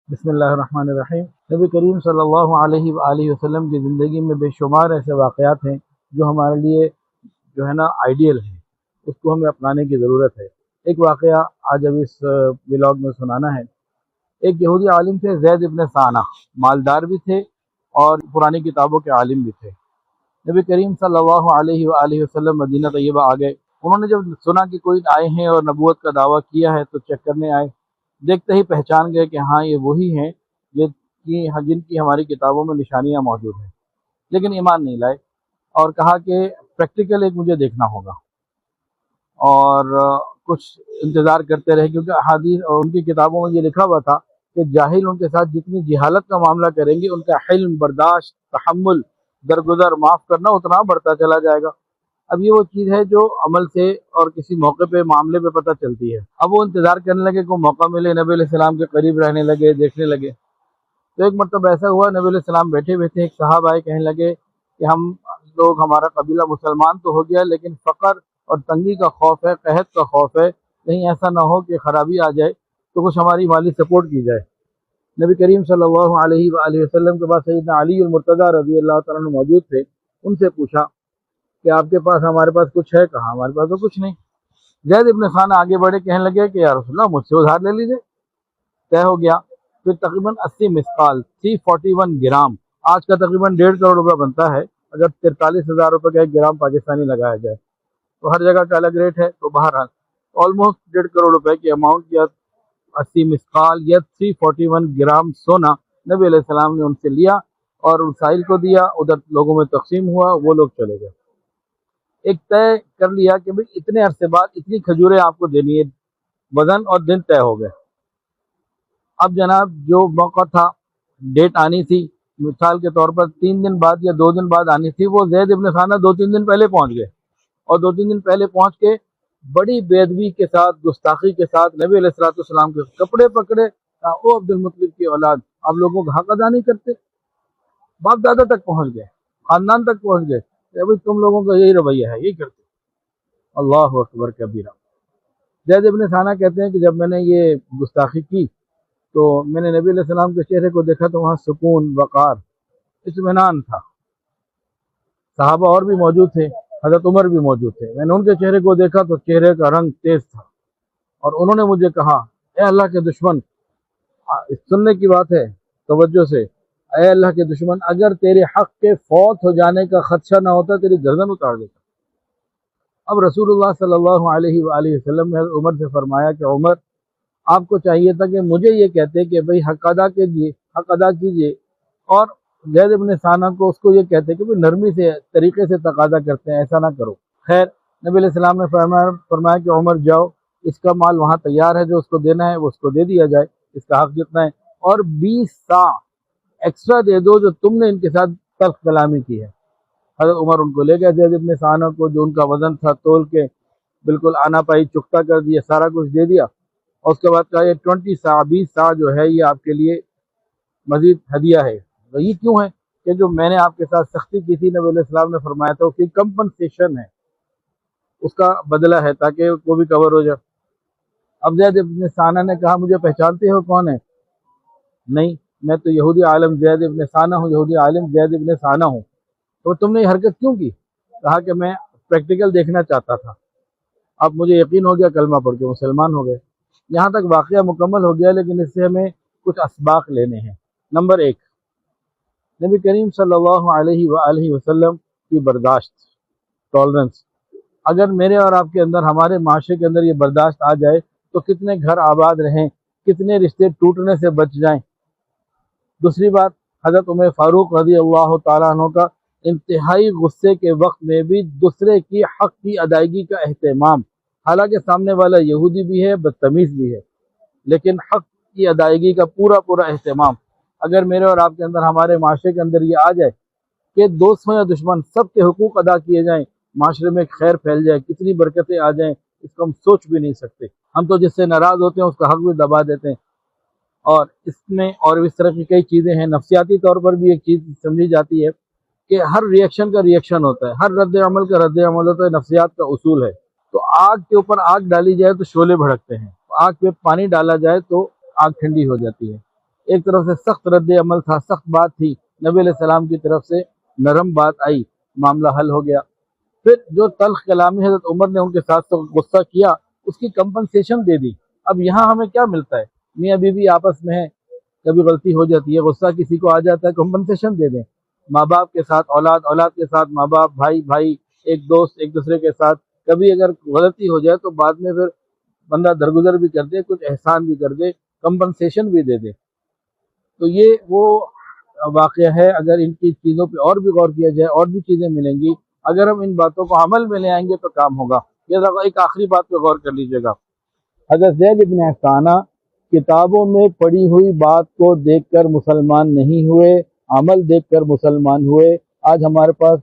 بسم اللہ الرحمن الرحیم۔ نبی کریم صلی اللہ علیہ وآلہ وسلم کی زندگی میں بے شمار ایسے واقعات ہیں جو ہمارے لیے جو ہے نا آئیڈیل ہیں، اس کو ہمیں اپنانے کی ضرورت ہے۔ ایک واقعہ آج اب اس ولاگ میں سنانا ہے۔ ایک یہودی عالم تھے زید ابن ثانہ، مالدار بھی تھے اور پرانی کتابوں کے عالم بھی تھے۔ نبی کریم صلی اللہ علیہ وآلہ وسلم مدینہ طیبہ آ گئے۔ انہوں نے جب سنا کہ کوئی آئے ہیں اور نبوت کا دعویٰ کیا ہے تو چیک کرنے آئے۔ دیکھتے ہی پہچان گئے کہ ہاں یہ وہی ہیں جن کی ہماری کتابوں میں نشانیاں موجود ہیں، لیکن ایمان نہیں لائے اور کہا کہ پریکٹیکل ایک مجھے دیکھنا ہوگا، اور کچھ انتظار کرتے رہے، کیونکہ احادیث اور ان کی کتابوں میں یہ لکھا ہوا تھا کہ جاہل ان کے ساتھ جتنی جہالت کا معاملہ کریں گے، ان کا حلم، برداشت، تحمل، درگزر، معاف کرنا اتنا بڑھتا چلا جائے گا۔ اب یہ وہ چیز ہے جو عمل سے اور کسی موقع پہ، معاملے پہ پتہ چلتی ہے۔ اب وہ انتظار کرنے لگے، کوئی موقع ملے، نبی علیہ السلام کے قریب رہنے لگے، دیکھنے لگے۔ تو ایک مرتبہ ایسا ہوا، نبی علیہ السلام بیٹھے ہوئے تھے، ایک صاحب آئے، کہنے لگے کہ ہم لوگ، ہمارا قبیلہ مسلمان تو ہو گیا، لیکن فقر اور تنگی کا خوف ہے، قحط کا خوف ہے، کہیں ایسا نہ ہو کہ خرابی آ جائے، تو کچھ ہماری مالی سپورٹ کی جائے۔ نبی کریم صلی اللہ علیہ وآلہ وسلم کے پاس سیدنا علی المرتضیٰ رضی اللہ تعالیٰ عنہ موجود تھے۔ ان سے پوچھا کہ آپ کے پاس، ہمارے پاس کچھ ہے؟ کہا ہمارے پاس تو کچھ نہیں۔ زید ابن ثانہ آگے بڑھے، کہنے لگے کہ یا رسول اللہ، مجھ سے ادھار لے لیجیے۔ طے ہو گیا۔ پھر تقریباً 80 مثقال 341 گرام، آج کا تقریباً 1.5 کروڑ روپے بنتا ہے، اگر 43,000 روپے کا 1 گرام پاکستانی لگایا جائے تو ہر جگہ کا الگ ریٹ ہے، تو بہرحال آلموسٹ 1.5 کروڑ روپے کی اماؤنٹ، یا 80 مثقال یا 341 گرام سونا نبی علیہ السلام نے ان سے لیا اور سائل کو دیا، ادھر لوگوں میں تقسیم ہوا، وہ لوگ چلے گئے۔ ایک طے کر لیا کہ بھئی اتنے عرصے بعد اتنی کھجوریں آپ کو دینی ہے، وزن اور دن طے ہو گئے۔ اب جناب جو موقع تھا، ڈیٹ آنی تھی، مثال کے طور پر 3 دن بعد یا 2 دن بعد آنی تھی، وہ زید ابن ثانہ 2-3 دن پہلے پہنچ گئے، اور 2-3 دن پہلے پہنچ کے بڑی بے ادبی کے ساتھ، گستاخی کے ساتھ نبی علیہ السلام کے کپڑے پکڑے، کہا او عبد المطلب کی اولاد، آپ لوگوں کو حق ادا نہیں کرتے؟ باپ دادا تک پہنچ گئے، خاندان تک پہنچ گئے کہ ابھی تم لوگوں کا یہی رویہ ہے، یہی کرتے۔ اللہ اکبر کبیرہ۔ زید ابن ثانہ کہتے ہیں کہ جب میں نے یہ گستاخی کی تو میں نے نبی علیہ السلام کے چہرے کو دیکھا تو وہاں سکون، وقار، اطمینان تھا۔ صحابہ اور بھی موجود تھے، حضرت عمر بھی موجود تھے، میں نے ان کے چہرے کو دیکھا تو چہرے کا رنگ تیز تھا، اور انہوں نے مجھے کہا اے اللہ کے دشمن، سننے کی بات ہے توجہ سے، اے اللہ کے دشمن، اگر تیرے حق کے فوت ہو جانے کا خدشہ نہ ہوتا تیری گردن اتار دیتا۔ اب رسول اللہ صلی اللہ علیہ وآلہ وسلم نے عمر سے فرمایا کہ عمر، آپ کو چاہیے تھا کہ مجھے یہ کہتے کہ بھئی حق ادا کیجیے، حق ادا کیجیے، اور زید ابن ثانہ کو اس کو یہ کہتے کہ بھئی نرمی سے، طریقے سے تقاضا کرتے ہیں، ایسا نہ کرو۔ خیر، نبی علیہ السلام نے فرمایا کہ عمر جاؤ، اس کا مال وہاں تیار ہے، جو اس کو دینا ہے وہ اس کو دے دیا جائے، اس کا حق جتنا ہے، اور 20 سا ایکسٹرا دے دو جو تم نے ان کے ساتھ تلخ کلامی کی ہے۔ حضرت عمر ان کو لے گئے، زید ابن ثانہ کو، جو ان کا وزن تھا، تول کے بالکل آنا پائی چکتا کر دیا، سارا کچھ دے دیا، اور اس کے بعد کہا یہ 20 سا جو ہے یہ آپ کے لیے مزید ہدیہ ہے۔ تو یہ کیوں ہے کہ جو میں نے آپ کے ساتھ سختی کی تھی، نبی علیہ السلام نے فرمایا تھا، اس کی کمپنسیشن ہے، اس کا بدلہ ہے، تاکہ وہ بھی کور ہو جائے۔ اب زید ابن ثانہ نے کہا مجھے پہچانتے ہو کون ہے؟ نہیں، میں تو یہودی عالم زید ابن ثانہ ہوں، یہودی عالم زید ابن ثانہ ہوں۔ تو تم نے یہ حرکت کیوں کی؟ کہا کہ میں پریکٹیکل دیکھنا چاہتا تھا، اب مجھے یقین ہو گیا، کلمہ پڑھ کے مسلمان ہو گئے۔ یہاں تک واقعہ مکمل ہو گیا، لیکن اس سے ہمیں کچھ اسباق لینے ہیں۔ نمبر 1، نبی کریم صلی اللہ علیہ وآلہ وسلم کی برداشت، ٹالرنس۔ اگر میرے اور آپ کے اندر، ہمارے معاشرے کے اندر یہ برداشت آ جائے تو کتنے گھر آباد رہیں، کتنے رشتے ٹوٹنے سے بچ جائیں۔ دوسری بات، حضرت عمر فاروق رضی اللہ تعالیٰ عنہ کا انتہائی غصے کے وقت میں بھی دوسرے کی حق کی ادائیگی کا اہتمام، حالانکہ سامنے والا یہودی بھی ہے، بدتمیز بھی ہے، لیکن حق کی ادائیگی کا پورا اہتمام۔ اگر میرے اور آپ کے اندر، ہمارے معاشرے کے اندر یہ آ جائے کہ دوستوں یا دشمن سب کے حقوق ادا کیے جائیں، معاشرے میں خیر پھیل جائے، کتنی برکتیں آ جائیں، اس کو ہم سوچ بھی نہیں سکتے۔ ہم تو جس سے ناراض ہوتے ہیں اس کا حق بھی دبا دیتے ہیں، اور اس میں اور اس طرح کی کئی چیزیں ہیں۔ نفسیاتی طور پر بھی ایک چیز سمجھی جاتی ہے کہ ہر ریئیکشن کا ریئیکشن ہوتا ہے، ہر رد عمل کا رد عمل ہوتا ہے، نفسیات کا اصول ہے۔ تو آگ کے اوپر آگ ڈالی جائے تو شعلے بھڑکتے ہیں، آگ پہ پانی ڈالا جائے تو آگ ٹھنڈی ہو جاتی ہے۔ ایک طرف سے سخت رد عمل تھا، سخت بات تھی، نبی علیہ السلام کی طرف سے نرم بات آئی، معاملہ حل ہو گیا۔ پھر جو تلخ کلامی حضرت عمر نے ان کے ساتھ غصہ کیا، اس کی کمپنسیشن دے دی۔ اب یہاں ہمیں کیا ملتا ہے؟ میاں بیوی آپس میں ہیں، کبھی غلطی ہو جاتی ہے، غصہ کسی کو آ جاتا ہے، کمپنسیشن دے دیں۔ ماں باپ کے ساتھ اولاد، اولاد کے ساتھ ماں باپ، بھائی بھائی، ایک دوست ایک دوسرے کے ساتھ، کبھی اگر غلطی ہو جائے تو بعد میں پھر بندہ درگزر بھی کر دے، کچھ احسان بھی کر دے، کمپنسیشن بھی دے دے۔ تو یہ وہ واقعہ ہے۔ اگر ان کی چیزوں پہ اور بھی غور کیا جائے، اور بھی چیزیں ملیں گی، اگر ہم ان باتوں کو عمل میں لے آئیں گے تو کام ہوگا۔ یہ ایک آخری بات پہ غور کر لیجئے گا۔ حضرت زید بن حسانہ کتابوں میں پڑھی ہوئی بات کو دیکھ کر مسلمان نہیں ہوئے، عمل دیکھ کر مسلمان ہوئے۔ آج ہمارے پاس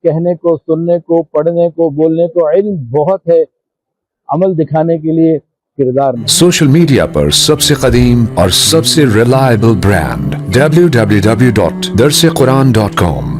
کہنے کو، سننے کو، پڑھنے کو، بولنے کو علم بہت ہے، عمل دکھانے کے لیے کردار نہیں۔ سوشل میڈیا پر سب سے قدیم اور سب سے ریلائبل برانڈ www.darsequran.com